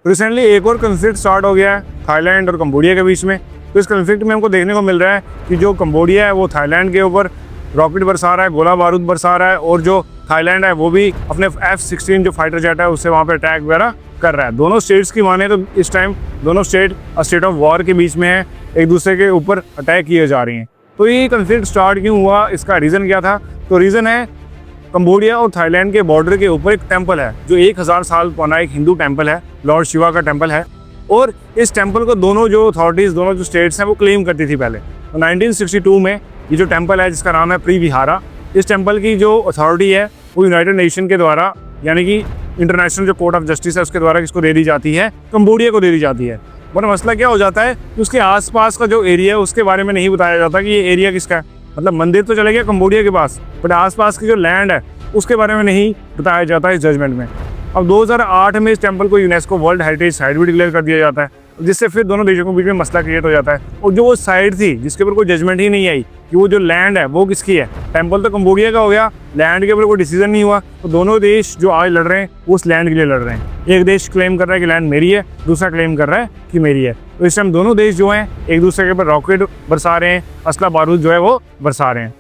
Recently एक और conflict start हो गया है थाईलैंड और कंबोडिया के बीच में। तो इस कन्फ्लिक्ट में हमको देखने को मिल रहा है कि जो कंबोडिया है वो थाईलैंड के ऊपर रॉकेट बरसा रहा है, गोला बारूद बरसा रहा है, और जो थाईलैंड है वो भी अपने F-16 जो फाइटर जेट है उससे वहाँ पे अटैक वगैरह कर रहा है। दोनों स्टेट्स की माने तो इस टाइम दोनों स्टेट ऑफ वॉर के बीच में है, एक दूसरे के ऊपर अटैक किए जा रही हैं। तो ये कन्फ्लिक्ट स्टार्ट क्यों हुआ, इसका रीज़न क्या था? तो रीज़न है कंबोडिया और थाईलैंड के बॉर्डर के ऊपर एक टेंपल है जो 1000 साल पुराना एक हिंदू टेंपल है, लॉर्ड शिवा का टेंपल है। और इस टेंपल को दोनों जो अथॉरिटीज़, दोनों जो स्टेट्स हैं वो क्लेम करती थी पहले। तो 1962 में ये जो टेंपल है जिसका नाम है प्री विहारा, इस टेंपल की जो अथॉरिटी है वो यूनाइटेड नेशन के द्वारा, यानी कि इंटरनेशनल जो कोर्ट ऑफ जस्टिस है उसके द्वारा किसको दे दी जाती है? कंबोडिया को दे दी जाती है। वरना मसला क्या हो जाता है कि उसके आसपास का जो एरिया है उसके बारे में नहीं बताया जाता कि ये एरिया किसका है। मतलब मंदिर तो चले गया कंबोडिया के पास, बट आसपास की जो लैंड है उसके बारे में नहीं बताया जाता इस जजमेंट में। अब 2008 में इस टेंपल को यूनेस्को वर्ल्ड हेरिटेज साइट भी डिक्लेयर कर दिया जाता है, जिससे फिर दोनों देशों के बीच में मसला क्रिएट हो जाता है। और जो वो साइट थी जिसके ऊपर कोई जजमेंट ही नहीं आई कि वो जो लैंड है वो किसकी है, टेंपल तो कंबोडिया का हो गया, लैंड के ऊपर कोई डिसीजन नहीं हुआ। तो दोनों देश जो आज लड़ रहे हैं वो उस लैंड के लिए लड़ रहे हैं। एक देश क्लेम कर रहा है कि लैंड मेरी है, दूसरा क्लेम कर रहा है कि मेरी है। तो इस टाइम दोनों देश जो हैं एक दूसरे के ऊपर रॉकेट बरसा रहे हैं, असला बारूद जो है वो बरसा रहे हैं।